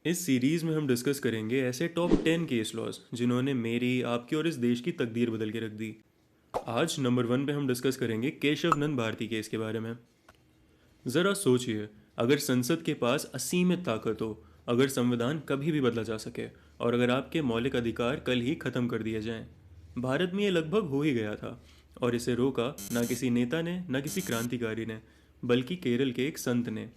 इस सीरीज में हम डिस्कस करेंगे ऐसे टॉप 10 केस लॉज जिन्होंने मेरी, आपकी और इस देश की तकदीर बदल के रख दी। आज नंबर 1 पे हम डिस्कस करेंगे केशव नंद भारती केस के बारे में। ज़रा सोचिए, अगर संसद के पास असीमित ताकत हो, अगर संविधान कभी भी बदला जा सके और अगर आपके मौलिक अधिकार कल ही ख़त्म कर दिए जाएं। भारत में ये लगभग हो ही गया था और इसे रोका ना किसी नेता ने, ना किसी क्रांतिकारी ने, बल्कि केरल के एक संत ने।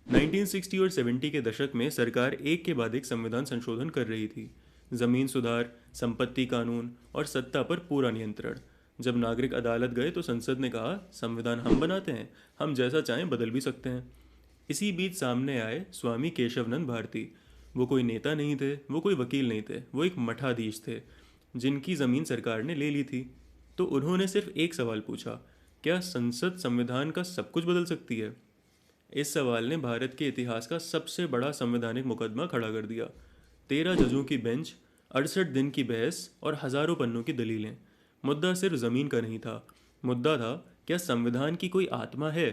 1960 और 70 के दशक में सरकार एक के बाद एक संविधान संशोधन कर रही थी। जमीन सुधार, संपत्ति कानून और सत्ता पर पूरा नियंत्रण। जब नागरिक अदालत गए तो संसद ने कहा, संविधान हम बनाते हैं, हम जैसा चाहें बदल भी सकते हैं। इसी बीच सामने आए स्वामी केशवनंद भारती। वो कोई नेता नहीं थे, वो कोई वकील नहीं थे, वो एक मठाधीश थे जिनकी ज़मीन सरकार ने ले ली थी। तो उन्होंने सिर्फ एक सवाल पूछा, क्या संसद संविधान का सब कुछ बदल सकती है? इस सवाल ने भारत के इतिहास का सबसे बड़ा संवैधानिक मुकदमा खड़ा कर दिया। 13 जजों की बेंच, 68 दिन की बहस और हजारों पन्नों की दलीलें। मुद्दा सिर्फ जमीन का नहीं था, मुद्दा था, क्या संविधान की कोई आत्मा है?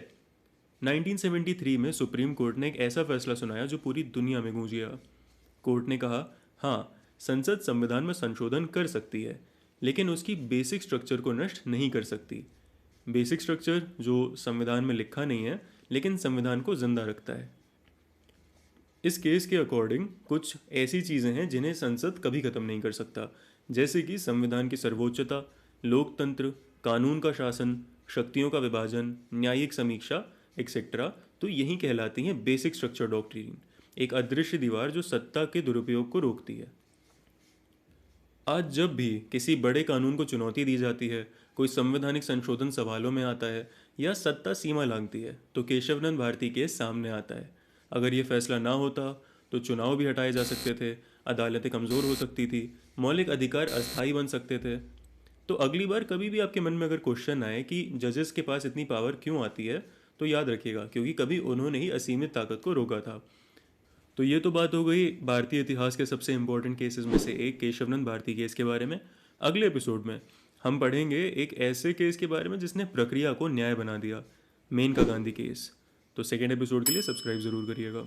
1973 में सुप्रीम कोर्ट ने एक ऐसा फैसला सुनाया जो पूरी दुनिया में गूंज गया। कोर्ट ने कहा, हाँ, संसद संविधान में संशोधन कर सकती है, लेकिन उसकी बेसिक स्ट्रक्चर को नष्ट नहीं कर सकती। बेसिक स्ट्रक्चर जो संविधान में लिखा नहीं है लेकिन संविधान को जिंदा रखता है। इस केस के अकॉर्डिंग कुछ ऐसी चीज़ें हैं जिन्हें संसद कभी ख़त्म नहीं कर सकता, जैसे कि संविधान की सर्वोच्चता, लोकतंत्र, कानून का शासन, शक्तियों का विभाजन, न्यायिक समीक्षा एक्सेट्रा। तो यही कहलाती हैं बेसिक स्ट्रक्चर डॉक्ट्रिन, एक अदृश्य दीवार जो सत्ता के दुरुपयोग को रोकती है। आज जब भी किसी बड़े कानून को चुनौती दी जाती है, कोई संवैधानिक संशोधन सवालों में आता है या सत्ता सीमा लांघती है, तो केशवनंद भारती केस सामने आता है। अगर ये फैसला ना होता तो चुनाव भी हटाए जा सकते थे, अदालतें कमज़ोर हो सकती थी, मौलिक अधिकार अस्थायी बन सकते थे। तो अगली बार कभी भी आपके मन में अगर क्वेश्चन आए कि जजेस के पास इतनी पावर क्यों आती है, तो याद रखिएगा, क्योंकि कभी उन्होंने ही असीमित ताकत को रोका था। तो ये तो बात हो गई भारतीय इतिहास के सबसे इंपॉर्टेंट केसेस में से एक केशवनंद भारती केस के बारे में। अगले एपिसोड में हम पढ़ेंगे एक ऐसे केस के बारे में जिसने प्रक्रिया को न्याय बना दिया, मेनका गांधी केस। तो सेकेंड एपिसोड के लिए सब्सक्राइब ज़रूर करिएगा।